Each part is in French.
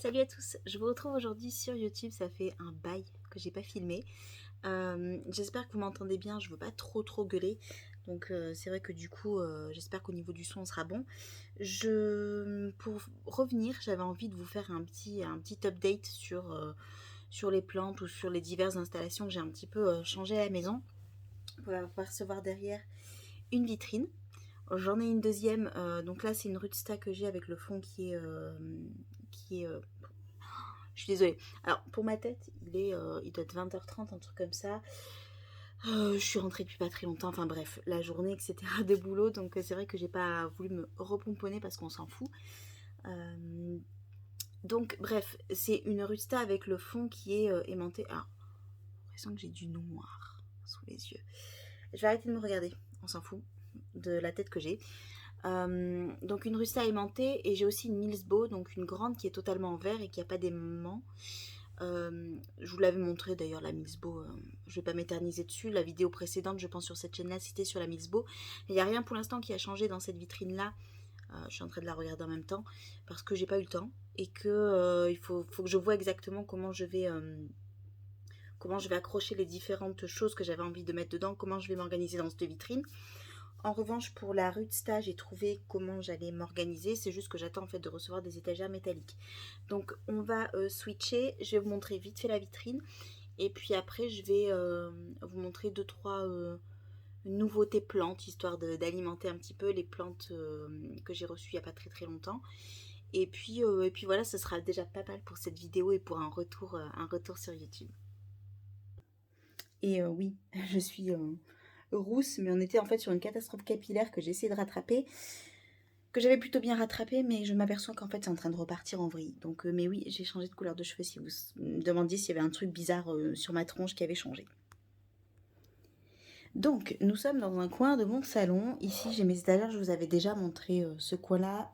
Salut à tous, je vous retrouve aujourd'hui sur YouTube, ça fait un bail que j'ai pas filmé. J'espère que vous m'entendez bien, je veux pas trop gueuler, donc c'est vrai que du coup j'espère qu'au niveau du son on sera bon. Pour revenir, j'avais envie de vous faire un petit update sur les plantes ou sur les diverses installations que j'ai un petit peu changé à la maison. Vous allez percevoir derrière une vitrine. J'en ai une deuxième, donc là c'est une Rudsta que j'ai avec le fond qui est je suis désolée. Alors, pour ma tête, il doit être 20h30, un truc comme ça. Je suis rentrée depuis pas très longtemps. Enfin bref, la journée, etc. de boulot. Donc, c'est vrai que j'ai pas voulu me repomponner parce qu'on s'en fout. Euh, donc, bref, c'est une rusta avec le fond qui est aimanté. Ah, j'ai l'impression que j'ai du noir sous les yeux. Je vais arrêter de me regarder. On s'en fout de la tête que j'ai. Donc une rusta aimantée et j'ai aussi une Milsbo, donc une grande qui est totalement en verre et qui n'a pas d'aimant. Je vous l'avais montré d'ailleurs la Milsbo, je vais pas m'éterniser dessus. La vidéo précédente, je pense sur cette chaîne-là, c'était sur la Milsbo. Il n'y a rien pour l'instant qui a changé dans cette vitrine-là. Je suis en train de la regarder en même temps parce que j'ai pas eu le temps et que il faut que je vois exactement comment je vais accrocher les différentes choses que j'avais envie de mettre dedans, comment je vais m'organiser dans cette vitrine. En revanche, pour la Rudsta, j'ai trouvé comment j'allais m'organiser. C'est juste que j'attends en fait de recevoir des étagères métalliques. Donc, on va switcher. Je vais vous montrer vite fait la vitrine. Et puis après, je vais vous montrer 2-3 nouveautés plantes, histoire d'alimenter un petit peu les plantes que j'ai reçues il n'y a pas très longtemps. Et puis voilà, ce sera déjà pas mal pour cette vidéo et pour un retour sur YouTube. Et oui, je suis rousse, mais on était en fait sur une catastrophe capillaire que j'ai essayé de rattraper, que j'avais plutôt bien rattrapé, mais je m'aperçois qu'en fait c'est en train de repartir en vrille. Donc, mais oui, j'ai changé de couleur de cheveux si vous me demandiez s'il y avait un truc bizarre sur ma tronche qui avait changé. Donc, nous sommes dans un coin de mon salon. Ici, j'ai mes étagères, je vous avais déjà montré ce coin-là.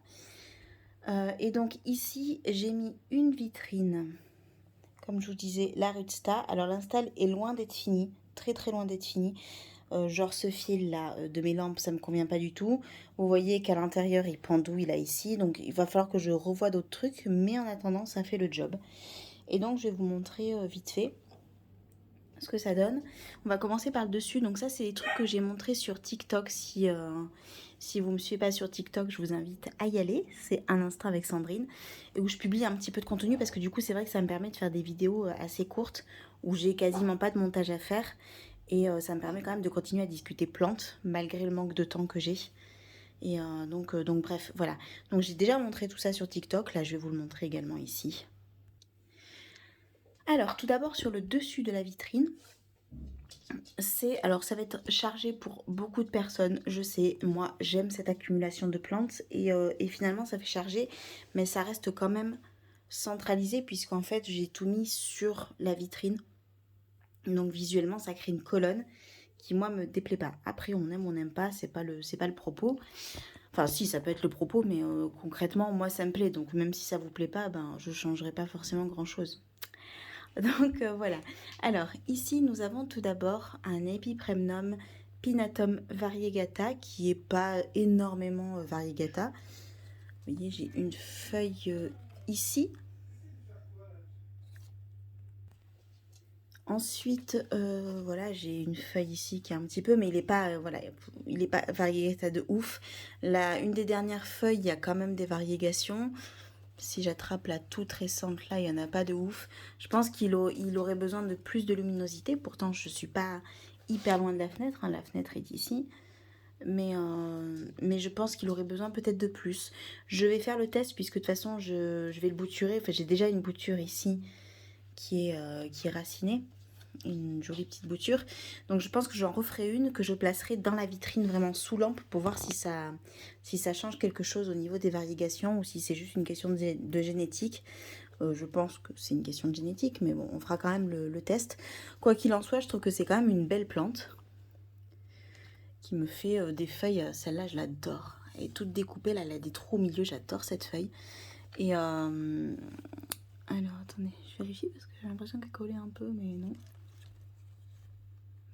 Et donc ici, j'ai mis une vitrine. Comme je vous disais, la Rudsta. Alors l'install est loin d'être fini, très loin d'être fini. Genre ce fil là de mes lampes, ça me convient pas du tout. Vous voyez qu'à l'intérieur il pendouille là ici, donc il va falloir que je revoie d'autres trucs, mais en attendant ça fait le job. Et donc je vais vous montrer vite fait ce que ça donne. On va commencer par le dessus. Donc ça c'est les trucs que j'ai montrés sur TikTok. Si vous me suivez pas sur TikTok, je vous invite à y aller. C'est un instant avec Sandrine et où je publie un petit peu de contenu parce que du coup c'est vrai que ça me permet de faire des vidéos assez courtes où j'ai quasiment pas de montage à faire. Et ça me permet quand même de continuer à discuter plantes, malgré le manque de temps que j'ai. Et donc bref, voilà. Donc j'ai déjà montré tout ça sur TikTok, là je vais vous le montrer également ici. Alors tout d'abord sur le dessus de la vitrine, alors ça va être chargé pour beaucoup de personnes, je sais, moi j'aime cette accumulation de plantes et finalement ça fait charger, mais ça reste quand même centralisé puisqu'en fait j'ai tout mis sur la vitrine. Donc visuellement ça crée une colonne qui moi me déplaît pas. Après on aime, on n'aime pas, c'est pas le propos. Enfin si, ça peut être le propos, mais concrètement moi ça me plaît. Donc même si ça vous plaît pas, ben je changerai pas forcément grand chose. Donc voilà. Alors ici nous avons tout d'abord un Epipremnum Pinnatum variegata qui est pas énormément variegata. Vous voyez j'ai une feuille ici. Ensuite, voilà, j'ai une feuille ici qui est un petit peu, mais il est pas, voilà, il est pas variegata de ouf. Là, une des dernières feuilles, il y a quand même des variégations. Si j'attrape la toute récente, là, il y en a pas de ouf. Je pense qu'il aurait besoin de plus de luminosité. Pourtant, je suis pas hyper loin de la fenêtre. Hein, la fenêtre est ici. Mais je pense qu'il aurait besoin peut-être de plus. Je vais faire le test puisque de toute façon, je vais le bouturer. Enfin, j'ai déjà une bouture ici qui est racinée, une jolie petite bouture. Donc je pense que j'en referai une que je placerai dans la vitrine vraiment sous lampe pour voir si ça change quelque chose au niveau des variégations ou si c'est juste une question de génétique. Je pense que c'est une question de génétique, mais bon, on fera quand même le test. Quoi qu'il en soit, je trouve que c'est quand même une belle plante qui me fait des feuilles. Celle-là, je l'adore. Elle est toute découpée, là, elle a des trous au milieu, j'adore cette feuille. Et alors, attendez, je vérifie parce que j'ai l'impression qu'elle collait un peu, mais non.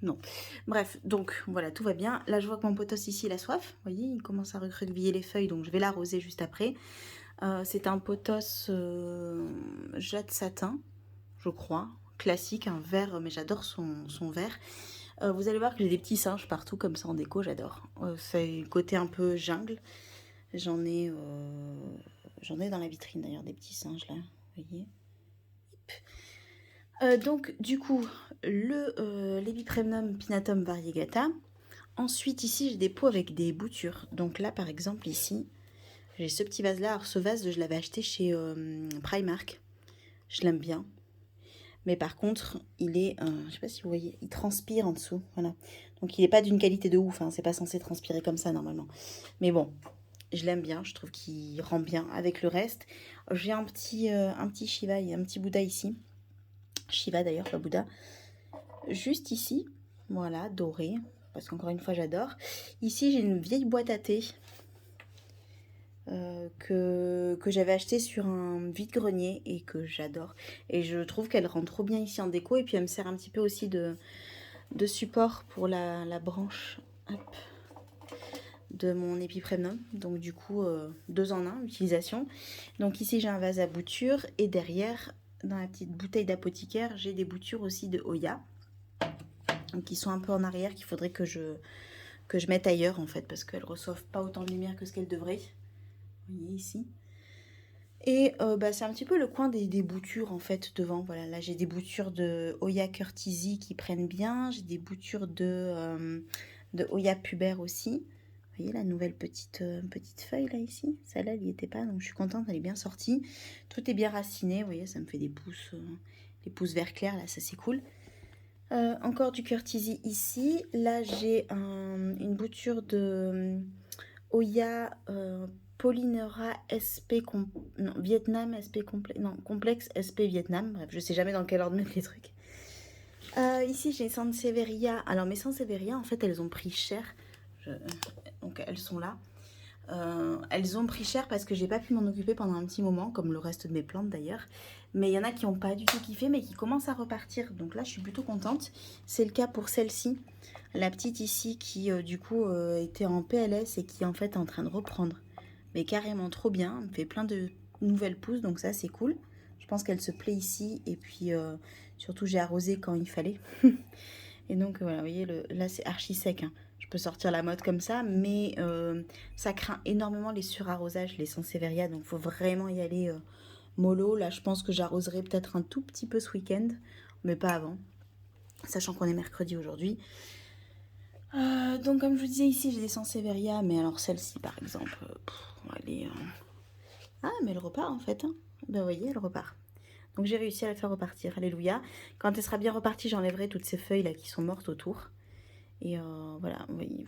Non. Bref, donc voilà, tout va bien. Là, je vois que mon potos ici, il a soif. Vous voyez, il commence à recroqueviller les feuilles, donc je vais l'arroser juste après. C'est un potos jade satin, je crois. Classique, un vert, mais j'adore son vert. Vous allez voir que j'ai des petits singes partout comme ça en déco, j'adore. C'est côté un peu jungle. J'en ai, dans la vitrine d'ailleurs des petits singes là, vous voyez. Donc du coup, l'Epipremnum pinnatum variegata. Ensuite ici j'ai des pots avec des boutures. Donc là par exemple ici, j'ai ce petit vase là. Alors ce vase je l'avais acheté chez Primark. Je l'aime bien. Mais par contre, il est, je sais pas si vous voyez, il transpire en dessous, voilà. Donc il n'est pas d'une qualité de ouf, hein, c'est pas censé transpirer comme ça normalement. Mais bon, je l'aime bien, je trouve qu'il rend bien avec le reste. J'ai un petit Shiva et un petit Bouddha ici. Shiva d'ailleurs, pas Bouddha. Juste ici, voilà, doré, parce qu'encore une fois j'adore. Ici j'ai une vieille boîte à thé. Que j'avais acheté sur un vide-grenier et que j'adore. Et je trouve qu'elle rend trop bien ici en déco. Et puis elle me sert un petit peu aussi de support pour la branche de mon Epipremnum. Donc du coup, 2 en 1 utilisation. Donc ici j'ai un vase à boutures. Et derrière, dans la petite bouteille d'apothicaire, j'ai des boutures aussi de Oya. Donc qui sont un peu en arrière, qu'il faudrait que je mette ailleurs en fait. Parce qu'elles reçoivent pas autant de lumière que ce qu'elles devraient. Vous voyez ici. Et c'est un petit peu le coin des boutures en fait devant. Voilà, là j'ai des boutures de Oya Curtisi qui prennent bien. J'ai des boutures de Oya Pubère aussi. Vous voyez la nouvelle petite feuille là ici. Celle-là elle n'y était pas, donc je suis contente, elle est bien sortie. Tout est bien raciné, vous voyez, ça me fait des pouces vert clair là, ça c'est cool. Encore du Curtisi ici. Là j'ai une bouture de Oya Polynera SP Vietnam SP complexe SP Vietnam. Bref, je sais jamais dans quel ordre mettre les trucs. Ici j'ai Sansevieria. Alors mes Sansevieria en fait elles ont pris cher. Donc elles sont là. Elles ont pris cher parce que j'ai pas pu m'en occuper pendant un petit moment, comme le reste de mes plantes d'ailleurs. Mais il y en a qui n'ont pas du tout kiffé, mais qui commencent à repartir. Donc là je suis plutôt contente. C'est le cas pour celle-ci. La petite ici qui du coup était en PLS et qui en fait est en train de reprendre. Mais carrément trop bien, elle me fait plein de nouvelles pousses, donc ça c'est cool. Je pense qu'elle se plaît ici et puis surtout j'ai arrosé quand il fallait. Et donc voilà, vous voyez, là c'est archi sec. Hein. Je peux sortir la mode comme ça, mais ça craint énormément les surarrosages, les Sansevieria, donc il faut vraiment y aller mollo. Là je pense que j'arroserai peut-être un tout petit peu ce week-end, mais pas avant, sachant qu'on est mercredi aujourd'hui. Donc comme je vous disais ici j'ai des Sansevieria, mais alors celle-ci par exemple, elle est... Ah mais elle repart en fait, hein. Ben vous voyez elle repart. Donc j'ai réussi à la faire repartir, alléluia. Quand elle sera bien repartie j'enlèverai toutes ces feuilles là qui sont mortes autour. Et voilà, oui,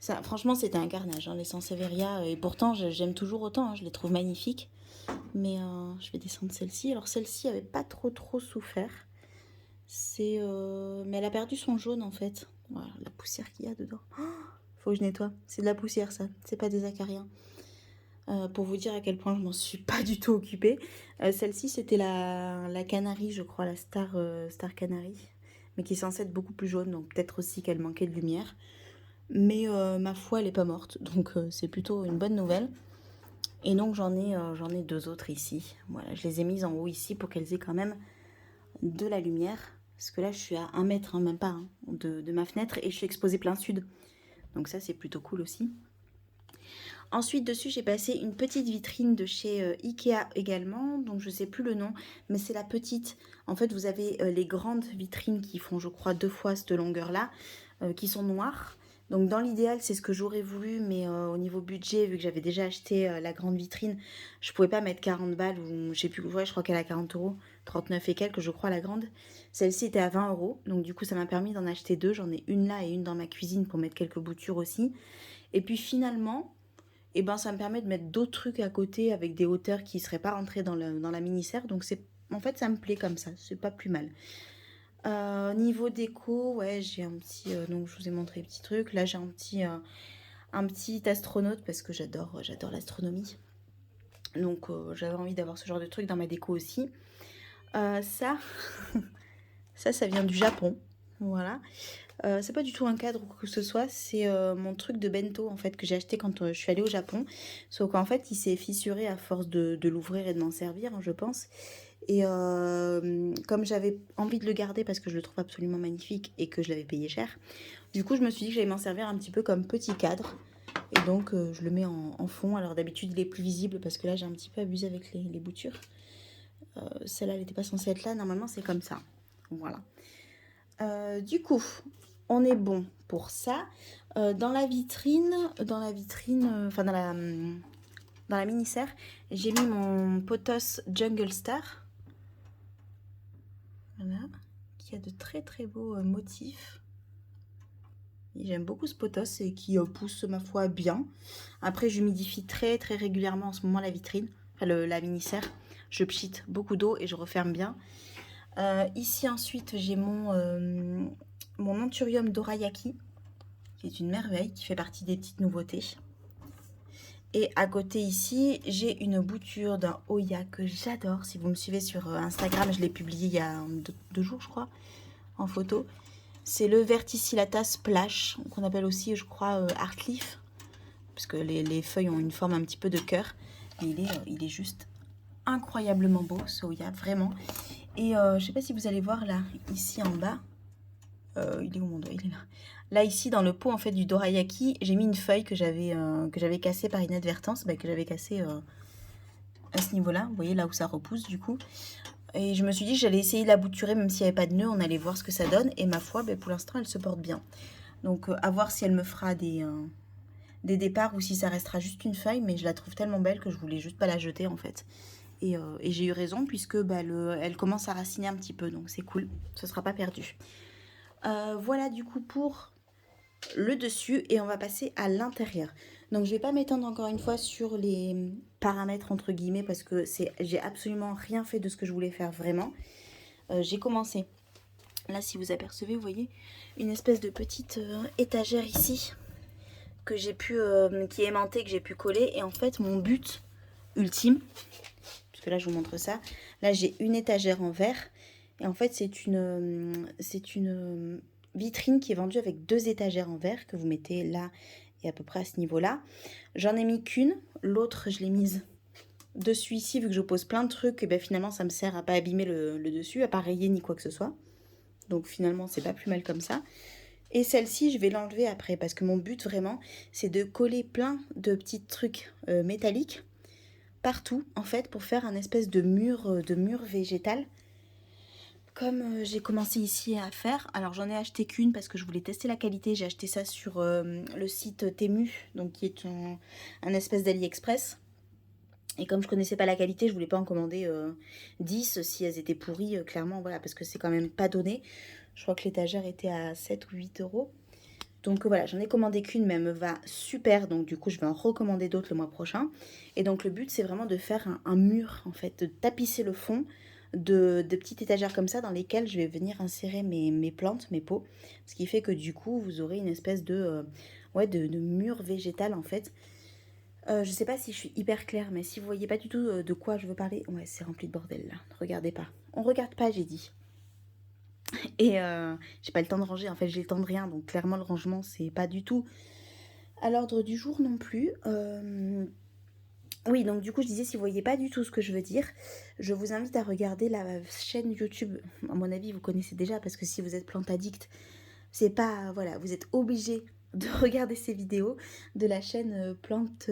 ça, franchement c'était un carnage, hein, les Sansevieria, et pourtant j'aime toujours autant, hein, je les trouve magnifiques. Mais je vais descendre celle-ci, alors celle-ci avait pas trop souffert. Mais elle a perdu son jaune en fait. Voilà, la poussière qu'il y a dedans. Oh, faut que je nettoie. C'est de la poussière ça, c'est pas des acariens. Pour vous dire à quel point je m'en suis pas du tout occupée. Celle-ci c'était la Canary, je crois, la Star Canary. Mais qui est censée être beaucoup plus jaune, donc peut-être aussi qu'elle manquait de lumière. Mais ma foi, elle est pas morte, donc c'est plutôt une bonne nouvelle. Et donc j'en ai 2 autres ici. Voilà, je les ai mises en haut ici pour qu'elles aient quand même de la lumière. Parce que là, je suis à 1 mètre, hein, même pas, hein, de ma fenêtre et je suis exposée plein sud. Donc ça, c'est plutôt cool aussi. Ensuite, dessus, j'ai passé une petite vitrine de chez Ikea également. Donc, je sais plus le nom, mais c'est la petite. En fait, vous avez les grandes vitrines qui font, je crois, 2 fois cette longueur-là, qui sont noires. Donc, dans l'idéal, c'est ce que j'aurais voulu, mais au niveau budget, vu que j'avais déjà acheté la grande vitrine, je pouvais pas mettre 40 balles, ou je sais plus, ouais, je crois qu'elle a 40 euros, 39 et quelques, je crois, la grande. Celle-ci était à 20 euros, donc du coup, ça m'a permis d'en acheter 2. J'en ai une là et une dans ma cuisine pour mettre quelques boutures aussi. Et puis finalement, et ben ça me permet de mettre d'autres trucs à côté avec des hauteurs qui ne seraient pas rentrées dans la mini-serre. Donc en fait ça me plaît comme ça, c'est pas plus mal. Niveau déco, ouais, j'ai un petit... donc je vous ai montré les petits trucs. Là j'ai un petit astronaute parce que j'adore l'astronomie. Donc j'avais envie d'avoir ce genre de truc dans ma déco aussi. Ça, ça vient du Japon. Voilà. C'est pas du tout un cadre ou quoi que ce soit, c'est mon truc de bento en fait que j'ai acheté quand je suis allée au Japon. Sauf qu'en fait il s'est fissuré à force de l'ouvrir et de m'en servir, hein, je pense. Et comme j'avais envie de le garder parce que je le trouve absolument magnifique et que je l'avais payé cher, du coup je me suis dit que j'allais m'en servir un petit peu comme petit cadre. Et donc je le mets en fond. Alors d'habitude il est plus visible parce que là j'ai un petit peu abusé avec les boutures. Celle-là elle n'était pas censée être là, normalement c'est comme ça. Voilà. Du coup, on est bon pour ça. Dans la vitrine, enfin dans la mini-serre, j'ai mis mon Potos Jungle Star. Voilà, qui a de très très beaux motifs. J'aime beaucoup ce potos et qui pousse ma foi bien. Après, j'humidifie très très régulièrement en ce moment la vitrine, enfin la mini-serre. Je pchite beaucoup d'eau et je referme bien. Ici ensuite, j'ai mon Anthurium dorayaki, qui est une merveille, qui fait partie des petites nouveautés. Et à côté ici, j'ai une bouture d'un Oya que j'adore. Si vous me suivez sur Instagram, je l'ai publié il y a 2 jours, je crois, en photo. C'est le Verticillata Splash, qu'on appelle aussi, je crois, Heartleaf, parce que les feuilles ont une forme un petit peu de cœur. Et il est juste incroyablement beau, ce Oya, vraiment. Et je ne sais pas si vous allez voir là, ici en bas. Il est où mon doigt? Il est là. Là, ici, dans le pot en fait du dorayaki, j'ai mis une feuille que j'avais cassée par inadvertance, que j'avais cassée à ce niveau-là. Vous voyez là où ça repousse du coup. Et je me suis dit que j'allais essayer de la bouturer même s'il n'y avait pas de nœud, on allait voir ce que ça donne. Et ma foi, pour l'instant, elle se porte bien. Donc à voir si elle me fera des départs ou si ça restera juste une feuille, mais je la trouve tellement belle que je voulais juste pas la jeter en fait. Et j'ai eu raison puisque elle commence à raciner un petit peu, donc c'est cool, ce sera pas perdu. Voilà du coup pour le dessus et on va passer à l'intérieur. Donc je vais pas m'étendre encore une fois sur les paramètres entre guillemets parce que j'ai absolument rien fait de ce que je voulais faire vraiment. J'ai commencé. Là si vous apercevez, vous voyez une espèce de petite étagère ici que j'ai pu qui est aimantée, que j'ai pu coller. Et en fait mon but ultime, puisque là je vous montre ça, là j'ai une étagère en verre et en fait c'est une vitrine qui est vendue avec 2 étagères en verre que vous mettez là et à peu près à ce niveau là. J'en ai mis qu'une, l'autre je l'ai mise dessus ici vu que je pose plein de trucs et finalement ça me sert à pas abîmer le dessus, à pas rayer ni quoi que ce soit, donc finalement c'est pas plus mal comme ça. Et celle-ci je vais l'enlever après parce que mon but vraiment c'est de coller plein de petits trucs métalliques partout en fait pour faire un espèce de mur végétal comme j'ai commencé ici à faire. Alors j'en ai acheté qu'une parce que je voulais tester la qualité. J'ai acheté ça sur le site Temu, donc qui est un espèce d'AliExpress. Et comme je connaissais pas la qualité, je voulais pas en commander 10 si elles étaient pourries, clairement, voilà, parce que c'est quand même pas donné. Je crois que l'étagère était à 7 ou 8 euros. Donc voilà, j'en ai commandé qu'une, mais elle me va super. Donc du coup, je vais en recommander d'autres le mois prochain. Et donc le but, c'est vraiment de faire un mur, en fait, de tapisser le fond de petites étagères comme ça dans lesquelles je vais venir insérer mes plantes, mes pots. Ce qui fait que du coup, vous aurez une espèce de mur végétal, en fait. Je sais pas si je suis hyper claire, mais si vous voyez pas du tout de quoi je veux parler... Ouais, c'est rempli de bordel, là. Ne regardez pas. On regarde pas, j'ai dit. Et j'ai pas le temps de ranger, en fait j'ai le temps de rien, donc clairement le rangement c'est pas du tout à l'ordre du jour non plus. Oui, donc du coup je disais, si vous voyez pas du tout ce que je veux dire, je vous invite à regarder la chaîne YouTube. À mon avis vous connaissez déjà parce que si vous êtes plante addict, c'est pas... Voilà, vous êtes obligé de regarder ces vidéos de la chaîne Plante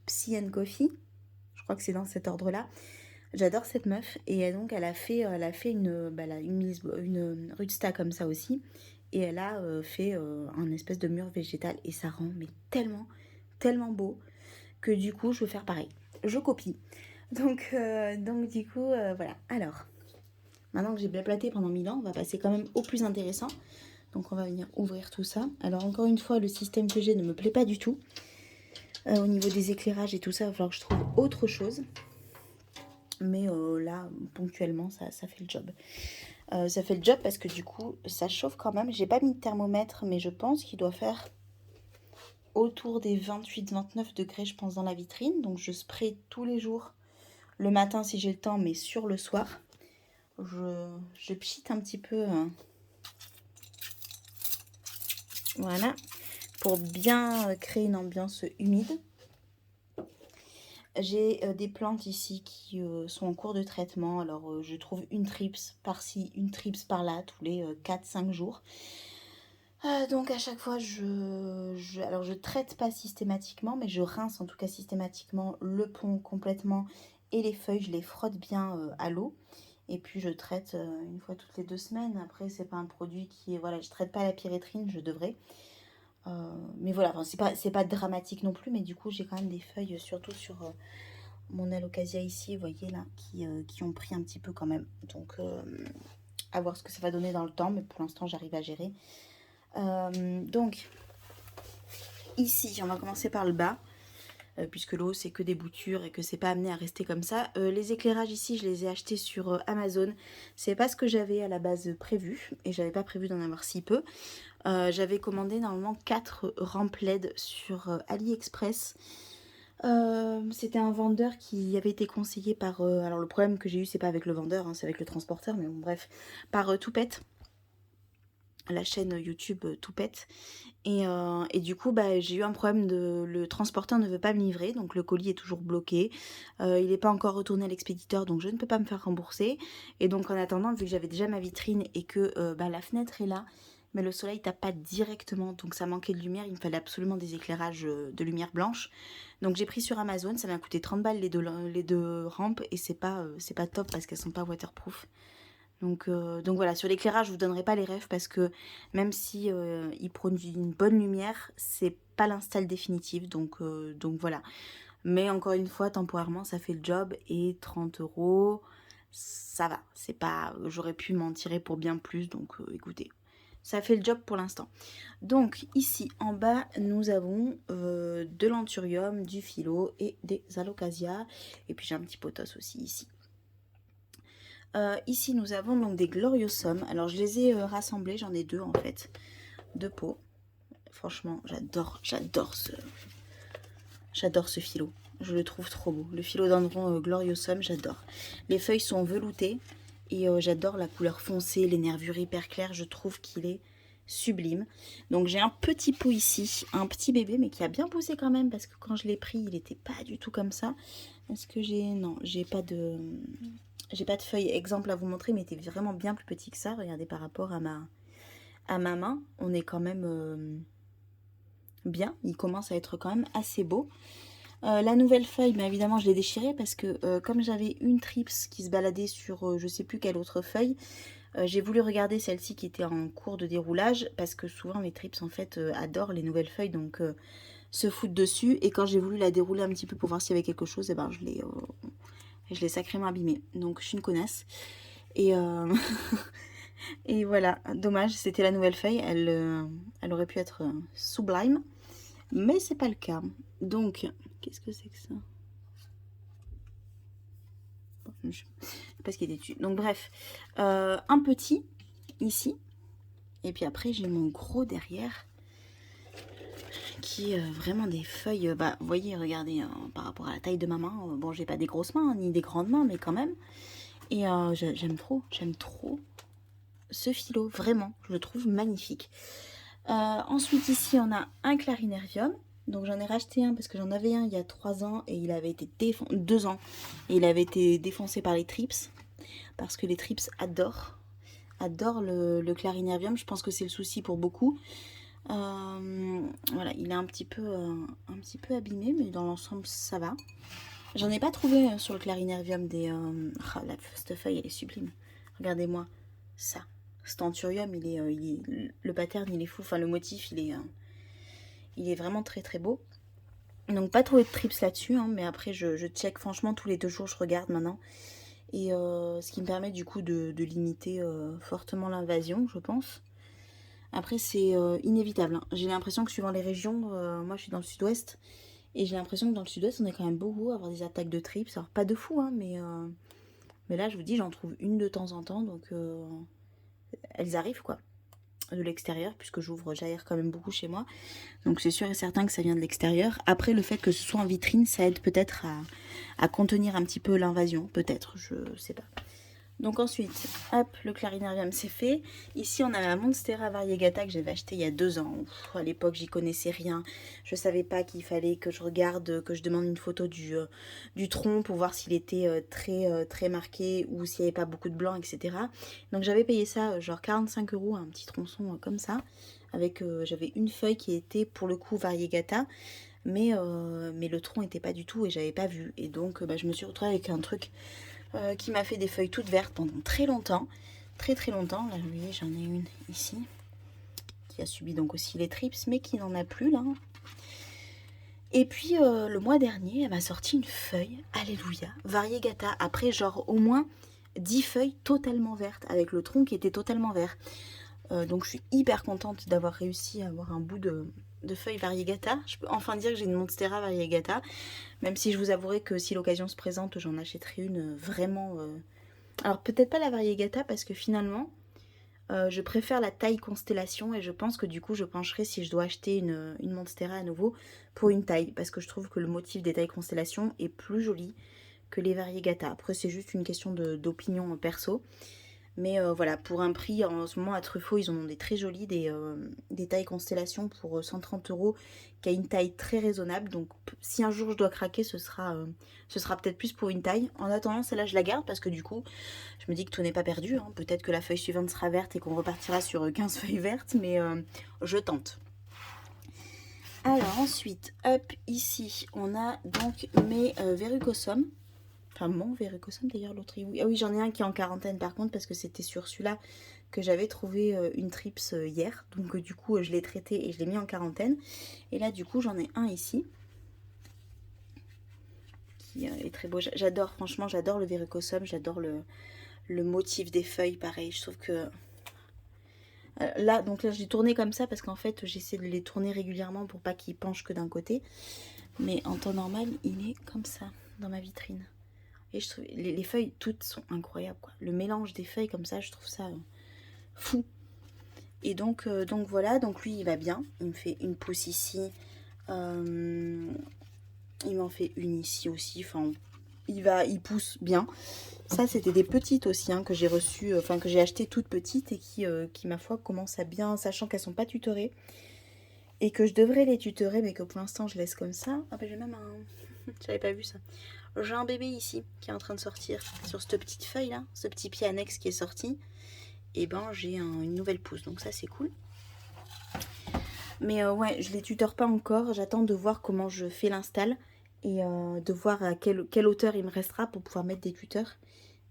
Psy and Coffee. Je crois que c'est dans cet ordre-là. J'adore cette meuf et donc elle a fait une rootsta comme ça aussi et elle a fait un espèce de mur végétal et ça rend mais tellement tellement beau que du coup je veux faire pareil. Je copie. Donc du coup voilà. Alors maintenant que j'ai blablaté pendant 1000 ans, on va passer quand même au plus intéressant. Donc on va venir ouvrir tout ça. Alors encore une fois, le système que j'ai ne me plaît pas du tout. Au niveau des éclairages et tout ça, il va falloir que je trouve autre chose. Mais là, ponctuellement, ça fait le job. Ça fait le job parce que du coup, ça chauffe quand même. J'ai pas mis de thermomètre, mais je pense qu'il doit faire autour des 28-29 degrés, je pense, dans la vitrine. Donc je spray tous les jours, le matin si j'ai le temps, mais sur le soir. Je pchite un petit peu Voilà, pour bien créer une ambiance humide. J'ai des plantes ici qui sont en cours de traitement. Alors, je trouve une trips par-ci, une trips par-là, tous les 4-5 jours. Donc, à chaque fois, alors, je traite pas systématiquement, mais je rince en tout cas systématiquement le pont complètement et les feuilles, je les frotte bien à l'eau. Et puis, je traite une fois toutes les 2 semaines. Après, c'est pas un produit qui est. Voilà, je traite pas la pyrètrine, je devrais. Mais voilà, enfin, c'est pas dramatique non plus, mais du coup, j'ai quand même des feuilles, surtout sur mon alocasia ici, vous voyez là, qui ont pris un petit peu quand même. Donc, à voir ce que ça va donner dans le temps, mais pour l'instant, j'arrive à gérer. Donc, ici, on va commencer par le bas, puisque l'eau, c'est que des boutures et que c'est pas amené à rester comme ça. Les éclairages ici, je les ai achetés sur Amazon. C'est pas ce que j'avais à la base prévu, et j'avais pas prévu d'en avoir si peu. J'avais commandé normalement 4 rampes LED sur AliExpress. C'était un vendeur qui avait été conseillé par... alors le problème que j'ai eu, c'est pas avec le vendeur, hein, c'est avec le transporteur, mais bon bref, par Toupette, la chaîne YouTube Toupette. Et du coup, bah, j'ai eu un problème le transporteur ne veut pas me livrer, donc le colis est toujours bloqué. Il n'est pas encore retourné à l'expéditeur, donc je ne peux pas me faire rembourser. Et donc en attendant, vu que j'avais déjà ma vitrine et que bah, la fenêtre est là, mais le soleil tape pas directement, donc ça manquait de lumière, il me fallait absolument des éclairages de lumière blanche. Donc j'ai pris sur Amazon, ça m'a coûté 30 balles les deux rampes, et c'est pas top parce qu'elles sont pas waterproof. Donc voilà, sur l'éclairage, je vous donnerai pas les rêves parce que même si il produit une bonne lumière, c'est pas l'install définitif. Donc voilà. Mais encore une fois, temporairement, ça fait le job et 30 euros, ça va. C'est pas, j'aurais pu m'en tirer pour bien plus. Donc écoutez, ça fait le job pour l'instant. Donc ici en bas, nous avons de l'anthurium, du philo et des alocasias. Et puis j'ai un petit pothos aussi ici. Ici, nous avons donc des gloriosums. Alors, je les ai rassemblés. J'en ai 2 en fait. 2 pots. Franchement, j'adore ce philo. Je le trouve trop beau. Le philodendron gloriosum, j'adore. Les feuilles sont veloutées. Et j'adore la couleur foncée, les nervures hyper claires. Je trouve qu'il est sublime. Donc, j'ai un petit pot ici. Un petit bébé, mais qui a bien poussé quand même. Parce que quand je l'ai pris, il n'était pas du tout comme ça. Est-ce que j'ai... Non, j'ai pas de... J'ai pas de feuille exemple à vous montrer, mais il était vraiment bien plus petit que ça. Regardez par rapport à ma main. On est quand même bien. Il commence à être quand même assez beau. La nouvelle feuille, mais évidemment, je l'ai déchirée parce que comme j'avais une trips qui se baladait sur je sais plus quelle autre feuille, j'ai voulu regarder celle-ci qui était en cours de déroulage parce que souvent les trips en fait adorent les nouvelles feuilles, donc se foutent dessus. Et quand j'ai voulu la dérouler un petit peu pour voir s'il y avait quelque chose, et ben je l'ai sacrément abîmée. Donc je suis une connasse. Et, et voilà, dommage, c'était la nouvelle feuille. Elle aurait pu être sublime, mais c'est pas le cas. Donc, qu'est-ce que c'est que ça? Je sais pas ce qu'il y a dessus. Donc bref, un petit ici. Et puis après, j'ai mon gros derrière qui est vraiment des feuilles. Bah, vous voyez, regardez, par rapport à la taille de ma main. Bon, j'ai pas des grosses mains, ni des grandes mains, mais quand même. Et j'aime trop ce philo, vraiment, je le trouve magnifique. Ensuite, ici, on a un clarinerium. Donc, j'en ai racheté un parce que j'en avais un il y a 3 ans et il avait été 2 ans. Et il avait été défoncé par les trips. Parce que les trips adorent le clarinerium. Je pense que c'est le souci pour beaucoup. Voilà, il est un petit peu abîmé, mais dans l'ensemble, ça va. J'en ai pas trouvé sur le clarinerium des... cette feuille, elle est sublime. Regardez-moi ça. Cet anthurium, le pattern, il est fou. Enfin, le motif, il est vraiment très très beau. Donc, pas trouvé de trips là-dessus, hein, mais après, je check franchement tous les 2 jours, je regarde maintenant. Et ce qui me permet du coup de limiter fortement l'invasion, je pense. Après, c'est inévitable, hein. J'ai l'impression que suivant les régions, moi je suis dans le sud-ouest, et j'ai l'impression que dans le sud-ouest, on est quand même beaucoup à avoir des attaques de trips. Alors, pas de fou, hein, mais là, je vous dis, j'en trouve une de temps en temps, donc elles arrivent, quoi, de l'extérieur, puisque j'aère quand même beaucoup chez moi. Donc, c'est sûr et certain que ça vient de l'extérieur. Après, le fait que ce soit en vitrine, ça aide peut-être à contenir un petit peu l'invasion, peut-être, je sais pas. Donc ensuite, hop, le clarinarium c'est fait. Ici on a la Monstera Variegata que j'avais acheté il y a 2 ans. Ouf, à l'époque j'y connaissais rien. Je savais pas qu'il fallait que je regarde, que je demande une photo du tronc pour voir s'il était très marqué ou s'il n'y avait pas beaucoup de blanc, etc. Donc j'avais payé ça genre 45 euros, un petit tronçon comme ça. Avec, j'avais une feuille qui était pour le coup Variegata. Mais le tronc n'était pas du tout et j'avais pas vu. Et donc je me suis retrouvée avec un truc qui m'a fait des feuilles toutes vertes pendant très longtemps. Très très longtemps. Là, vous voyez, j'en ai une ici qui a subi donc aussi les trips, mais qui n'en a plus là. Et puis le mois dernier, elle m'a sorti une feuille, alléluia, Variegata, après genre au moins 10 feuilles totalement vertes, avec le tronc qui était totalement vert. Donc je suis hyper contente d'avoir réussi à avoir un bout de feuilles Variegata. Je peux enfin dire que j'ai une Monstera Variegata, même si je vous avouerai que si l'occasion se présente, j'en achèterai une vraiment... Alors peut-être pas la Variegata, parce que finalement, je préfère la taille Constellation, et je pense que du coup je pencherai si je dois acheter une Monstera à nouveau pour une taille, parce que je trouve que le motif des tailles Constellation est plus joli que les Variegata. Après c'est juste une question d'opinion perso. Mais voilà, pour un prix, en ce moment à Truffaut, ils en ont des très jolis, des tailles Constellation pour 130 euros, qui a une taille très raisonnable. Donc si un jour je dois craquer, ce sera peut-être plus pour une taille. En attendant, celle-là, je la garde parce que du coup, je me dis que tout n'est pas perdu, hein. Peut-être que la feuille suivante sera verte et qu'on repartira sur 15 feuilles vertes, mais je tente. Alors ensuite, hop, ici, on a donc mes verrucosum. Enfin, mon verrucosum d'ailleurs, l'autre. Ah oui, j'en ai un qui est en quarantaine par contre, parce que c'était sur celui-là que j'avais trouvé une trips hier. Donc du coup, je l'ai traité et je l'ai mis en quarantaine. Et là, du coup, j'en ai un ici. Qui est très beau. J'adore, franchement, j'adore le verrucosum. J'adore le motif des feuilles, pareil. Je trouve que... Là, donc là, je l'ai tourné comme ça parce qu'en fait, j'essaie de les tourner régulièrement pour pas qu'ils penchent que d'un côté. Mais en temps normal, il est comme ça, dans ma vitrine. Et je trouve les feuilles toutes sont incroyables, quoi. Le mélange des feuilles comme ça, je trouve ça fou. Et donc voilà, donc lui il va bien. Il me fait une pousse ici. Il m'en fait une ici aussi. Enfin, il pousse bien. Ça c'était des petites aussi hein, que j'ai reçues, enfin que j'ai achetées toutes petites et qui ma foi commencent à bien, sachant qu'elles sont pas tutorées. Et que je devrais les tutorer, mais que pour l'instant je laisse comme ça. Ah bah j'ai même un... J'avais pas vu ça. J'ai un bébé ici qui est en train de sortir sur cette petite feuille là, ce petit pied annexe qui est sorti. Et ben j'ai une nouvelle pousse, donc ça c'est cool. Mais ouais, je les tutore pas encore. J'attends de voir comment je fais l'install et de voir à quelle hauteur il me restera pour pouvoir mettre des tuteurs.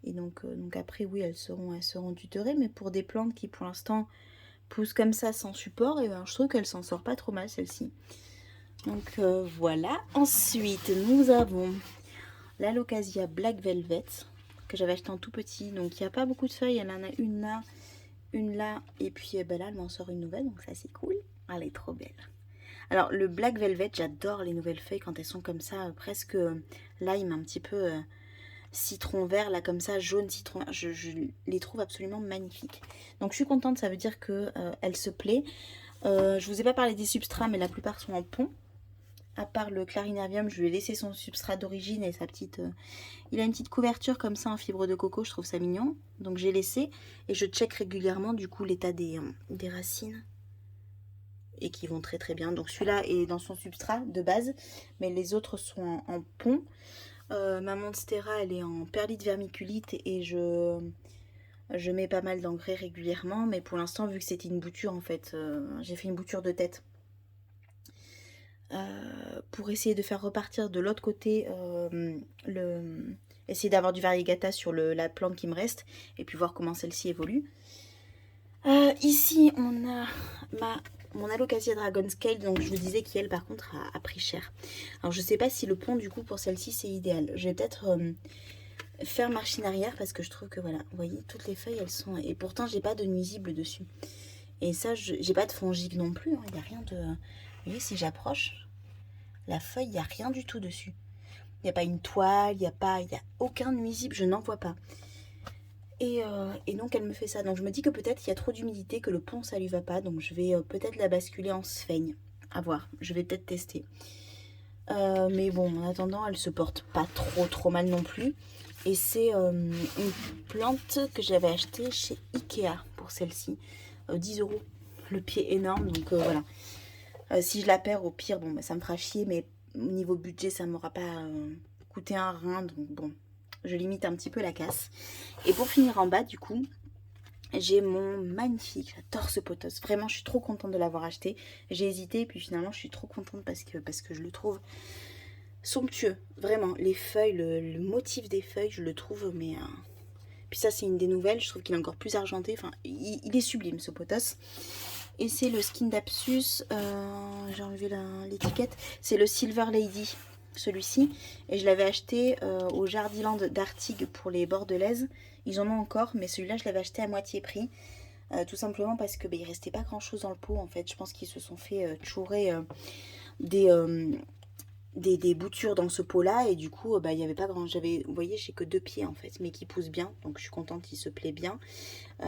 Et donc après oui, elles seront tutorées, mais pour des plantes qui pour l'instant poussent comme ça sans support, et ben je trouve qu'elle s'en sort pas trop mal celle-ci. Donc voilà. Ensuite, nous avons l'Alocasia Black Velvet que j'avais acheté en tout petit. Donc il n'y a pas beaucoup de feuilles. Elle en a une là. Et puis ben là, elle m'en sort une nouvelle. Donc ça, c'est cool. Elle est trop belle. Alors le Black Velvet, j'adore les nouvelles feuilles quand elles sont comme ça. Presque lime, un petit peu citron vert. Là, comme ça, jaune citron vert. Je les trouve absolument magnifiques. Donc je suis contente. Ça veut dire qu'elle se plaît. Je vous ai pas parlé des substrats, mais la plupart sont en pont. À part le clarinarium, je lui ai laissé son substrat d'origine et sa petite... il a une petite couverture comme ça en fibre de coco, je trouve ça mignon. Donc j'ai laissé et je check régulièrement du coup l'état des racines. Et qui vont très très bien. Donc celui-là est dans son substrat de base, mais les autres sont en pont. Ma Monstera, elle est en perlite vermiculite et je mets pas mal d'engrais régulièrement. Mais pour l'instant, vu que c'était une bouture en fait, j'ai fait une bouture de tête. Pour essayer de faire repartir de l'autre côté essayer d'avoir du variegata sur la plante qui me reste et puis voir comment celle-ci évolue. Ici on a mon Alocasia Dragon Scale, donc je vous disais qu'elle par contre a pris cher. Alors je sais pas si le pont du coup pour celle-ci c'est idéal. Je vais peut-être faire machine arrière parce que je trouve que voilà, vous voyez toutes les feuilles elles sont, et pourtant j'ai pas de nuisible dessus. Et ça j'ai pas de fongique non plus, il n'y a rien de... Vous voyez si j'approche la feuille, il n'y a rien du tout dessus. Il n'y a pas une toile, il n'y a aucun nuisible, je n'en vois pas. Et donc elle me fait ça. Donc je me dis que peut-être il y a trop d'humidité, que le pont ça lui va pas. Donc je vais peut-être la basculer en sphaigne. À voir, je vais peut-être tester. Mais bon, en attendant, elle se porte pas trop mal non plus. Et c'est une plante que j'avais achetée chez Ikea pour celle-ci. 10 euros. Le pied énorme, donc voilà. Si je la perds, au pire, bon, bah, ça me fera chier, mais au niveau budget, ça m'aura pas coûté un rein, donc bon, je limite un petit peu la casse. Et pour finir en bas, du coup, j'ai mon magnifique, j'adore ce potos. Vraiment, je suis trop contente de l'avoir acheté. J'ai hésité, puis finalement, je suis trop contente parce que je le trouve somptueux. Vraiment, les feuilles, le motif des feuilles, je le trouve, mais... Puis ça, c'est une des nouvelles, je trouve qu'il est encore plus argenté. Enfin, il est sublime, ce potos. Et c'est le Skin d'Apsus, j'ai enlevé l'étiquette, c'est le Silver Lady, celui-ci. Et je l'avais acheté au Jardiland d'Artigues pour les bordelaises. Ils en ont encore, mais celui-là, je l'avais acheté à moitié prix. Tout simplement parce que il restait pas grand-chose dans le pot, en fait. Je pense qu'ils se sont fait chourer des, des boutures dans ce pot-là. Et du coup, il n'y avait pas grand... Vous voyez, j'ai que 2 pieds, en fait, mais qui poussent bien. Donc, je suis contente, il se plaît bien.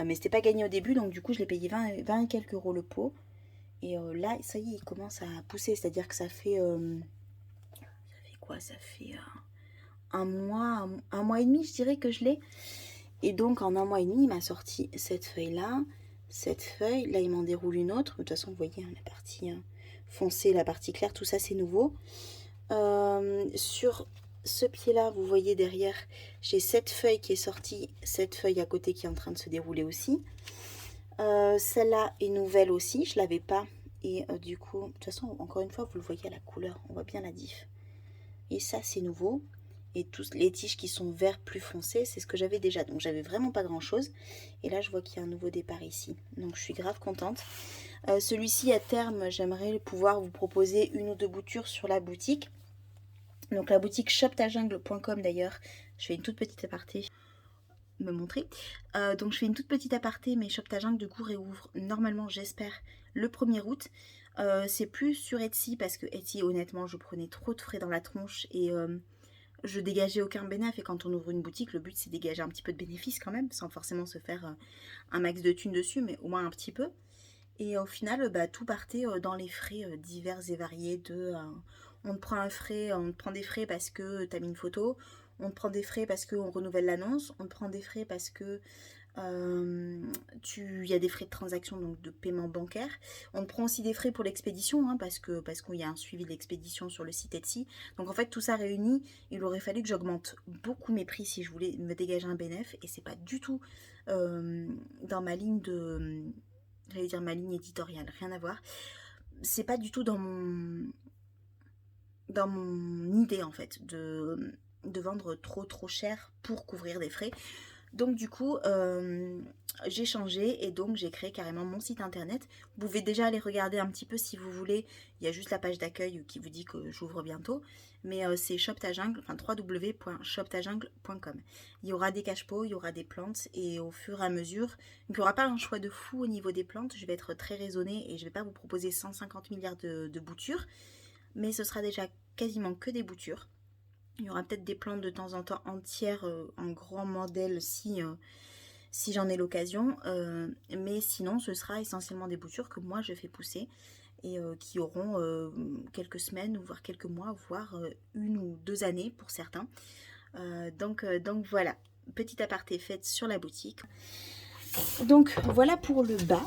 Mais c'était pas gagné au début, donc du coup je l'ai payé 20 et quelques euros le pot. Et là, ça y est, il commence à pousser, c'est-à-dire que ça fait quoi? Ça fait un mois et demi, je dirais que je l'ai. Et donc en un mois et demi, il m'a sorti cette feuille-là, cette feuille. Là, il m'en déroule une autre. De toute façon, vous voyez, la partie foncée, la partie claire, tout ça, c'est nouveau. Sur ce pied-là, vous voyez derrière, j'ai cette feuille qui est sortie, cette feuille à côté qui est en train de se dérouler aussi. Celle-là est nouvelle aussi, je l'avais pas. Et du coup, de toute façon, encore une fois, vous le voyez à la couleur, on voit bien la diff. Et ça, c'est nouveau. Et tous les tiges qui sont vert plus foncé, c'est ce que j'avais déjà. Donc, j'avais vraiment pas grand-chose. Et là, je vois qu'il y a un nouveau départ ici. Donc, je suis grave contente. Celui-ci, à terme, j'aimerais pouvoir vous proposer une ou deux boutures sur la boutique. Donc, la boutique shoptajungle.com d'ailleurs. Je fais une toute petite aparté. Me montrer. Donc je fais une toute petite aparté, mais Shop ta Jungle de coup réouvre normalement, j'espère, le 1er août. C'est plus sur Etsy parce que Etsy, honnêtement, je prenais trop de frais dans la tronche et je dégageais aucun bénéfice. Et quand on ouvre une boutique, le but c'est de dégager un petit peu de bénéfice quand même, sans forcément se faire un max de thunes dessus, mais au moins un petit peu. Et au final, tout partait dans les frais divers et variés de on te prend un frais, on te prend des frais parce que tu as mis une photo, on te prend des frais parce qu'on renouvelle l'annonce, on te prend des frais parce que il y a des frais de transaction, donc de paiement bancaire. On te prend aussi des frais pour l'expédition, hein, parce qu'il y a un suivi de l'expédition sur le site Etsy. Donc en fait, tout ça réuni, il aurait fallu que j'augmente beaucoup mes prix si je voulais me dégager un bénéfice. Et c'est pas du tout dans ma ligne de... J'allais dire ma ligne éditoriale, rien à voir. C'est pas du tout dans mon idée en fait de vendre trop cher pour couvrir des frais. Donc du coup, j'ai changé et donc j'ai créé carrément mon site internet. Vous pouvez déjà aller regarder un petit peu si vous voulez. Il y a juste la page d'accueil qui vous dit que j'ouvre bientôt. Mais c'est shoptajungle, enfin www.shoptajungle.com. Il y aura des cache-pots, il y aura des plantes et au fur et à mesure, il n'y aura pas un choix de fou au niveau des plantes. Je vais être très raisonnée et je ne vais pas vous proposer 150 milliards de boutures. Mais ce sera déjà quasiment que des boutures. Il y aura peut-être des plantes de temps en temps entières en grand modèle si j'en ai l'occasion. Mais sinon, ce sera essentiellement des boutures que moi je fais pousser et qui auront quelques semaines, voire quelques mois, voire 1 ou 2 années pour certains. Donc voilà, petit aparté faite sur la boutique. Donc voilà pour le bas.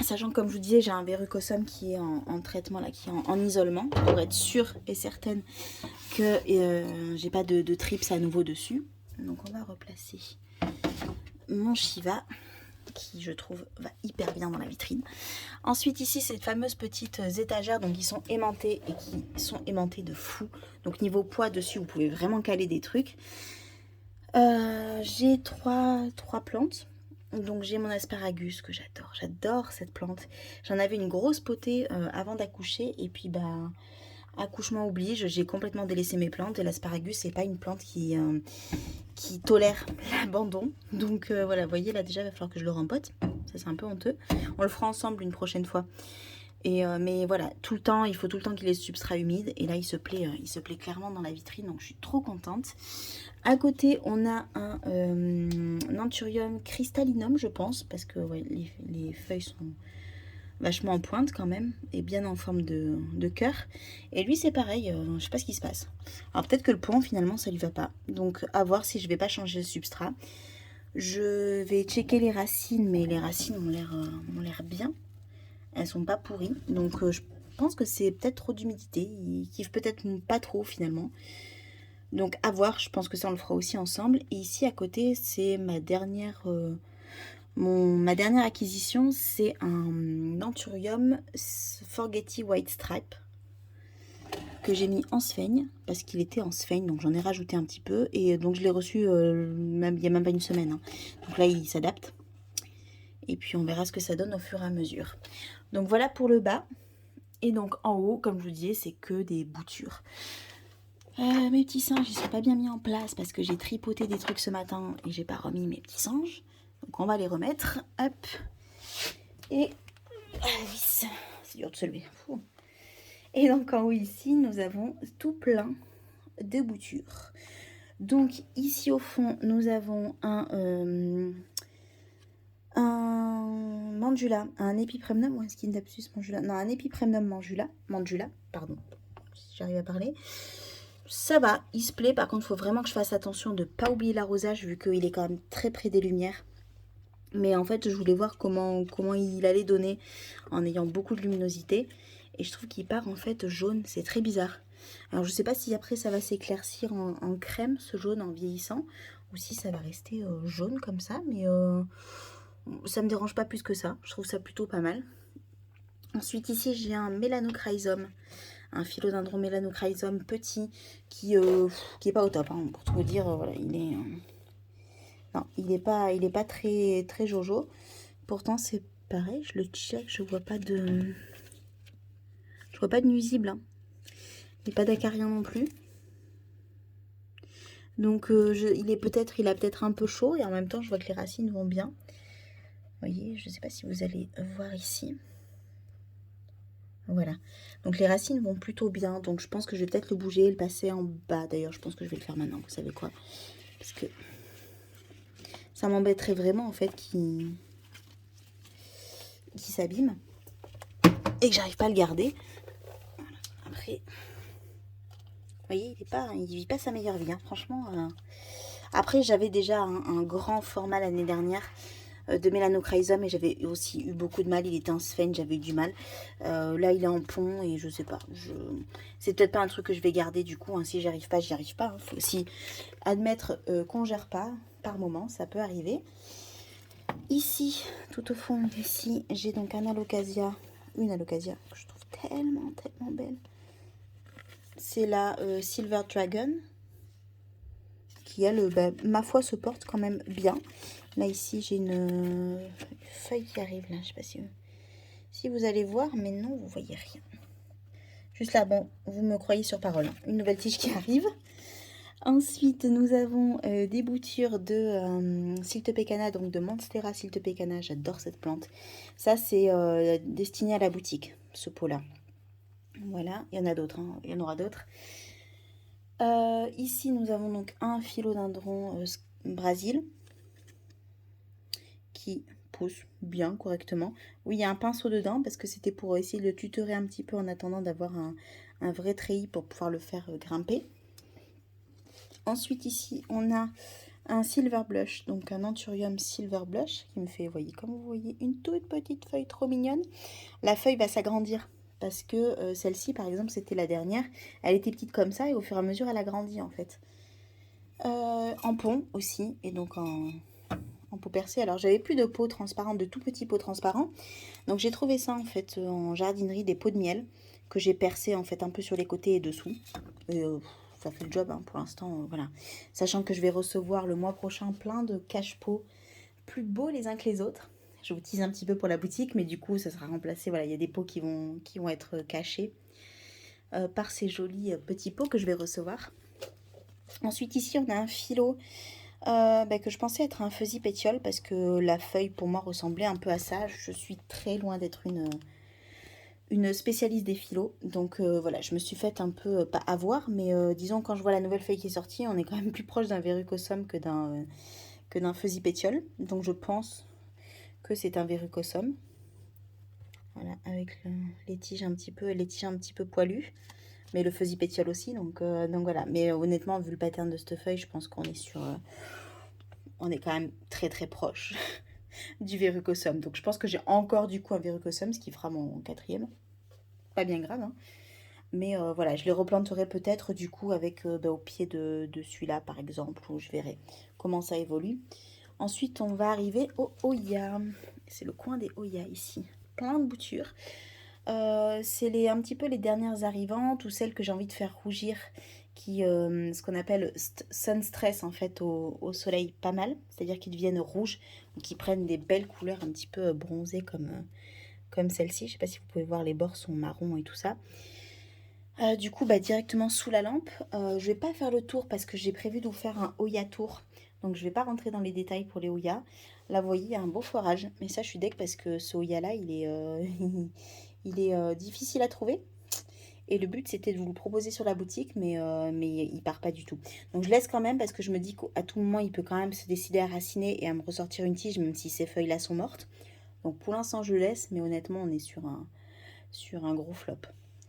Sachant que comme je vous disais, j'ai un verrucosum qui est en traitement, là, qui est en isolement, pour être sûre et certaine que j'ai pas de trips à nouveau dessus. Donc on va replacer mon Shiva, qui je trouve va hyper bien dans la vitrine. Ensuite ici, ces fameuses petites étagères, donc qui sont aimantées et qui sont aimantées de fou. Donc niveau poids dessus, vous pouvez vraiment caler des trucs. J'ai trois plantes. Donc j'ai mon asparagus que j'adore cette plante. J'en avais une grosse potée avant d'accoucher et puis accouchement oblige, j'ai complètement délaissé mes plantes et l'asparagus c'est pas une plante qui tolère l'abandon. Donc voilà, vous voyez là déjà il va falloir que je le rempote. Ça c'est un peu honteux. On le fera ensemble une prochaine fois. Et mais voilà, tout le temps, il faut tout le temps qu'il ait ce substrat humide. Et là, il se plaît clairement dans la vitrine. Donc, je suis trop contente. À côté, on a un Anthurium crystallinum, je pense. Parce que ouais, les feuilles vachement en pointe quand même, et bien en forme de cœur. Et lui c'est pareil, je sais pas ce qui se passe. Alors peut-être que le pont finalement ça lui va pas. Donc à voir si je vais pas changer le substrat. Je vais checker les racines, mais les racines ont l'air bien. Elles sont pas pourries. Donc je pense que c'est peut-être trop d'humidité. Il kiffe peut-être pas trop finalement. Donc à voir, je pense que ça on le fera aussi ensemble. Et ici à côté, c'est ma dernière acquisition, c'est un Anthurium Forgety White Stripe que j'ai mis en sphaigne parce qu'il était en sphaigne, donc j'en ai rajouté un petit peu et donc je l'ai reçu il y a même pas une semaine, hein. Donc là il s'adapte et puis on verra ce que ça donne au fur et à mesure. Donc voilà pour le bas. Et donc en haut, comme je vous disais, c'est que des boutures. Mes petits singes, ils sont pas bien mis en place parce que j'ai tripoté des trucs ce matin et j'ai pas remis mes petits singes. Donc on va les remettre. Hop. Et vis. C'est dur de se lever. Fou. Et donc en haut ici, nous avons tout plein de boutures. Donc ici au fond, nous avons un mandula, un Epipremnum ou un Scindapsus mandula. Non, un Epipremnum mandula, pardon, si j'arrive à parler. Ça va, il se plaît. Par contre, il faut vraiment que je fasse attention de ne pas oublier l'arrosage vu qu'il est quand même très près des lumières. Mais en fait, je voulais voir comment il allait donner en ayant beaucoup de luminosité. Et je trouve qu'il part en fait jaune, c'est très bizarre. Alors je sais pas si après ça va s'éclaircir en crème, ce jaune en vieillissant, ou si ça va rester jaune comme ça, mais ça me dérange pas plus que ça. Je trouve ça plutôt pas mal. Ensuite ici j'ai un Melanochrysum, un philodendron Melanochrysum petit qui est pas au top, hein, pour tout vous dire. Voilà, non, il est pas très très jojo. Pourtant c'est pareil, je le check, je vois pas de nuisible, hein. Il n'y a pas d'acarien non plus. Donc il a peut-être un peu chaud et en même temps je vois que les racines vont bien. Vous voyez, je ne sais pas si vous allez voir ici. Voilà. Donc les racines vont plutôt bien. Donc je pense que je vais peut-être le bouger et le passer en bas. D'ailleurs, je pense que je vais le faire maintenant. Vous savez quoi? Parce que ça m'embêterait vraiment en fait qu'il s'abîme et que j'arrive pas à le garder. Voilà. Après, vous voyez, il vit pas sa meilleure vie, hein. Franchement. Après, j'avais déjà un grand format l'année dernière de Melanochrysum et j'avais aussi eu beaucoup de mal. Il était en sphène, j'avais eu du mal. Là, il est en pont et je sais pas. C'est peut-être pas un truc que je vais garder du coup, hein. Si j'y arrive pas, j'y arrive pas. Il faut aussi admettre qu'on gère pas par moment, ça peut arriver. Ici, tout au fond, ici, j'ai donc une alocasia que je trouve tellement, tellement belle. C'est la Silver Dragon qui, elle, ma foi, se porte quand même bien. Là, ici, j'ai une feuille qui arrive, là. Je sais pas si vous allez voir, mais non, vous voyez rien. Juste là, bon, vous me croyez sur parole, hein. Une nouvelle tige qui arrive. Ensuite, nous avons des boutures de Siltepecana, donc de Monstera Siltepecana. J'adore cette plante. Ça, c'est destiné à la boutique, ce pot-là. Voilà, il y en a d'autres, hein. Il y en aura d'autres. Ici, nous avons donc un philodendron Brésil qui pousse bien, correctement. Oui, il y a un pinceau dedans parce que c'était pour essayer de le tutorer un petit peu en attendant d'avoir un vrai treillis pour pouvoir le faire grimper. Ensuite, ici, on a un Silver Blush, donc un Anthurium Silver Blush qui me fait, voyez, comme vous voyez, une toute petite feuille trop mignonne. La feuille va s'agrandir parce que celle-ci, par exemple, c'était la dernière. Elle était petite comme ça et au fur et à mesure, elle a grandi en fait. En pont aussi, et donc en pot percé. Alors, j'avais plus de pots transparents, de tout petits pots transparents. Donc, j'ai trouvé ça en fait en jardinerie, des pots de miel que j'ai percé en fait un peu sur les côtés et dessous. Et ça fait le job, hein, pour l'instant, voilà. Sachant que je vais recevoir le mois prochain plein de cache-pots plus beaux les uns que les autres. Je vous tease un petit peu pour la boutique, mais du coup, ça sera remplacé. Voilà, il y a des pots qui vont être cachés par ces jolis petits pots que je vais recevoir. Ensuite, ici, on a un philo que je pensais être un fuzzy pétiole parce que la feuille, pour moi, ressemblait un peu à ça. Je suis très loin d'être une spécialiste des phyllos. Donc voilà, je me suis faite un peu, pas avoir, mais disons, quand je vois la nouvelle feuille qui est sortie, on est quand même plus proche d'un verrucosum que d'un fuzzy pétiole. Donc je pense que c'est un verrucosum. Voilà, avec les tiges un petit peu poilues. Mais le fusil pétiole aussi, donc voilà. Mais honnêtement, vu le pattern de cette feuille, je pense qu'on est sur... on est quand même très très proche du verrucosum. Donc je pense que j'ai encore du coup un verrucosum, ce qui fera mon quatrième. Pas bien grave, hein. Mais voilà, je les replanterai peut-être du coup avec au pied de celui-là par exemple, où je verrai comment ça évolue. Ensuite, on va arriver au Oya. C'est le coin des Oya ici. Plein de boutures. C'est un petit peu les dernières arrivantes ou celles que j'ai envie de faire rougir, qui ce qu'on appelle sun stress en fait au soleil pas mal, c'est-à-dire qu'ils deviennent rouges ou qui prennent des belles couleurs un petit peu bronzées comme celle-ci. Je sais pas si vous pouvez voir, les bords sont marrons et tout ça. Du coup, bah, directement sous la lampe. Je vais pas faire le tour parce que j'ai prévu de vous faire un Oya tour. Donc je vais pas rentrer dans les détails pour les Oya. Là, vous voyez, il y a un beau forage. Mais ça, je suis deg parce que ce Oya là, il est difficile à trouver. Et le but, c'était de vous le proposer sur la boutique, mais il part pas du tout. Donc je laisse quand même parce que je me dis qu'à tout moment, il peut quand même se décider à raciner et à me ressortir une tige, même si ces feuilles-là sont mortes. Donc pour l'instant, je le laisse, mais honnêtement, on est sur un gros flop.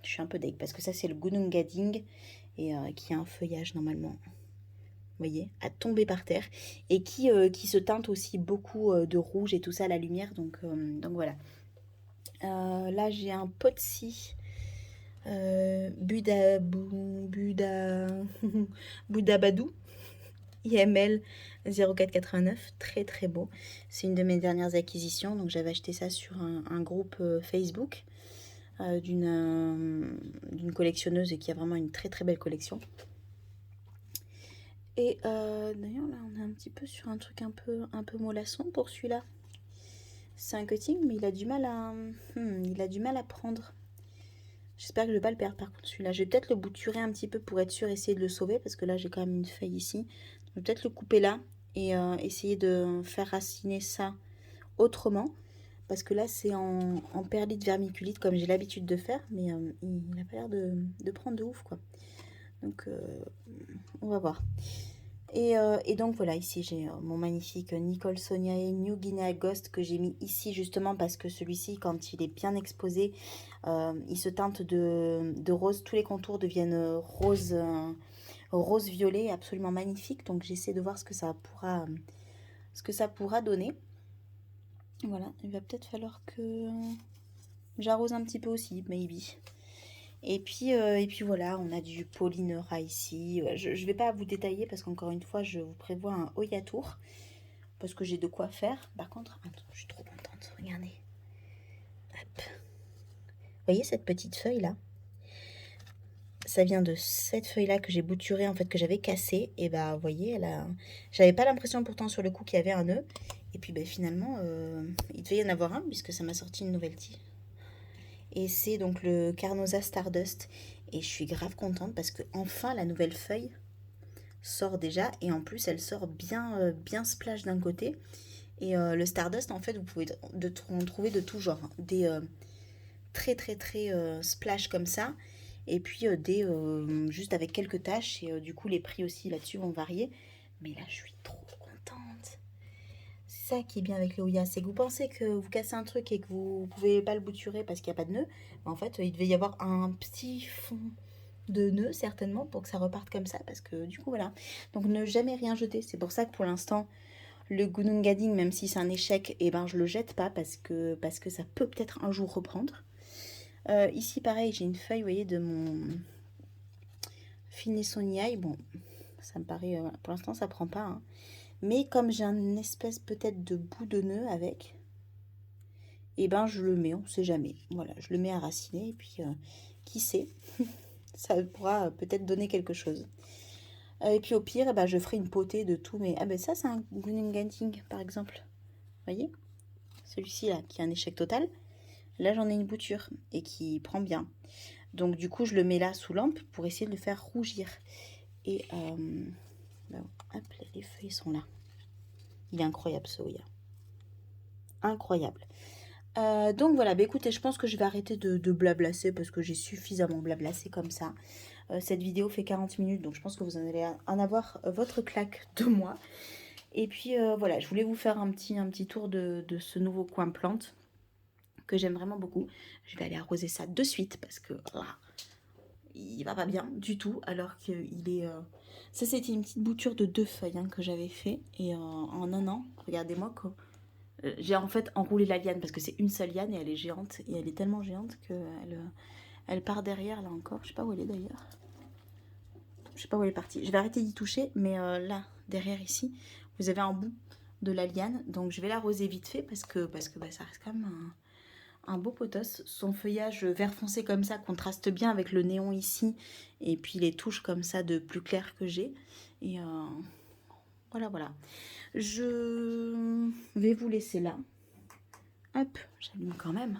Je suis un peu deg parce que ça, c'est le Gunung Gading et qui a un feuillage normalement, vous voyez, à tomber par terre et qui se teinte aussi beaucoup de rouge et tout ça à la lumière. Donc voilà. Là, j'ai un Potsy Buda Budabadou IML 0489, très très beau. C'est une de mes dernières acquisitions, donc j'avais acheté ça sur un groupe Facebook d'une collectionneuse et qui a vraiment une très très belle collection. Et d'ailleurs là on est un petit peu sur un truc un peu mollasson pour celui-là. C'est un cutting mais il a du mal à prendre. J'espère que je vais pas le perdre par contre celui-là. Je vais peut-être le bouturer un petit peu pour être sûr, essayer de le sauver parce que là j'ai quand même une feuille ici. Je vais peut-être le couper là et essayer de faire raciner ça autrement. Parce que là c'est en perlite vermiculite comme j'ai l'habitude de faire. Mais il n'a pas l'air de prendre de ouf quoi. Donc on va voir. Et donc voilà, ici j'ai mon magnifique Nicholsoniae New Guinea Ghost que j'ai mis ici justement parce que celui-ci, quand il est bien exposé, il se teinte de rose. Tous les contours deviennent rose-violet, absolument magnifique. Donc j'essaie de voir ce que ça pourra donner. Voilà, il va peut-être falloir que j'arrose un petit peu aussi, maybe. Et puis voilà, on a du Polynera ici. Je ne vais pas vous détailler parce qu'encore une fois, je vous prévois un Oya Tour. Parce que j'ai de quoi faire. Par contre, attends, je suis trop contente. Regardez. Hop. Vous voyez cette petite feuille là? Ça vient de cette feuille là que j'ai bouturée, en fait, que j'avais cassée. Et bah, vous voyez, j'avais pas l'impression pourtant sur le coup qu'il y avait un nœud. Et puis bah, finalement, il devait y en avoir un puisque ça m'a sorti une nouvelle tige. Et c'est donc le Carnosa Stardust. Et je suis grave contente parce que enfin la nouvelle feuille sort déjà. Et en plus, elle sort bien splash d'un côté. Et le Stardust, en fait, vous pouvez en trouver de tout genre. Des très très très splash comme ça. Et puis des juste avec quelques taches. Et du coup, les prix aussi là-dessus vont varier. Mais là, je suis trop contente. C'est ça qui est bien avec le Ouya, c'est que vous pensez que vous cassez un truc et que vous ne pouvez pas le bouturer parce qu'il n'y a pas de nœud. En fait, il devait y avoir un petit fond de nœud certainement pour que ça reparte comme ça. Parce que du coup, voilà. Donc ne jamais rien jeter. C'est pour ça que pour l'instant, le Gunung Gading, même si c'est un échec, eh ben, je le jette pas parce que ça peut peut-être un jour reprendre. Ici, pareil, j'ai une feuille, vous voyez, de mon Finesoniae. Bon, ça me paraît... pour l'instant, ça prend pas, hein. Mais comme j'ai un espèce peut-être de bout de nœud avec, et ben je le mets, on sait jamais. Voilà, je le mets à raciner et puis qui sait, ça pourra peut-être donner quelque chose. Et puis au pire, eh ben, je ferai une potée de tout. Mais ah ben ça, c'est un Gunung Gading par exemple. Vous voyez, celui-ci là qui est un échec total. Là, j'en ai une bouture et qui prend bien. Donc du coup, je le mets là sous lampe pour essayer de le faire rougir. Et ben, hop, les feuilles sont là. Il est incroyable ce Oya. Incroyable. Donc voilà, bah écoutez, je pense que je vais arrêter de blablasser parce que j'ai suffisamment blablassé comme ça. Cette vidéo fait 40 minutes, donc je pense que vous en allez en avoir votre claque de moi. Et puis voilà, je voulais vous faire un petit tour de ce nouveau coin plante que j'aime vraiment beaucoup. Je vais aller arroser ça de suite parce que là, il va pas bien du tout, alors qu'il est... Ça, c'était une petite bouture de 2 feuilles hein, que j'avais fait. Et en un an, regardez-moi quoi. J'ai en fait enroulé la liane parce que c'est une seule liane et elle est géante. Et elle est tellement géante qu'elle elle part derrière là encore. Je sais pas où elle est d'ailleurs. Je sais pas où elle est partie. Je vais arrêter d'y toucher, mais là, derrière ici, vous avez un bout de la liane. Donc je vais l'arroser vite fait parce que bah, ça reste quand même un beau potos. Son feuillage vert foncé comme ça contraste bien avec le néon ici. Et puis les touches comme ça de plus clair que j'ai. Et voilà, voilà. Je vais vous laisser là. Hop, j'allume quand même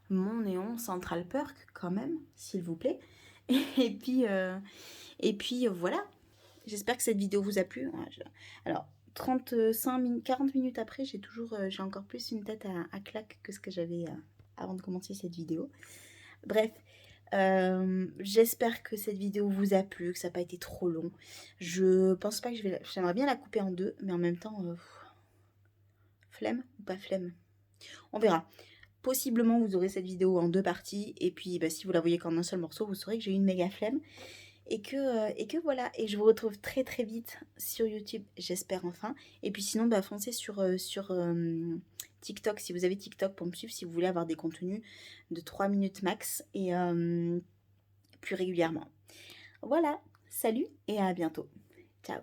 mon néon Central Perk quand même, s'il vous plaît. Et puis voilà. J'espère que cette vidéo vous a plu. Alors, 35 minutes, 40 minutes après, j'ai encore plus une tête à claque que ce que j'avais avant de commencer cette vidéo. Bref, j'espère que cette vidéo vous a plu, que ça n'a pas été trop long. Je pense pas que j'aimerais bien la couper en deux, mais en même temps, flemme ou pas flemme, on verra. Possiblement, vous aurez cette vidéo en 2 parties. Et puis, bah, si vous la voyez qu'en un seul morceau, vous saurez que j'ai eu une méga flemme. Et que voilà. Et je vous retrouve très très vite sur YouTube, j'espère enfin. Et puis sinon, bah, foncez sur TikTok, si vous avez TikTok pour me suivre, si vous voulez avoir des contenus de 3 minutes max. Et plus régulièrement. Voilà, salut et à bientôt. Ciao.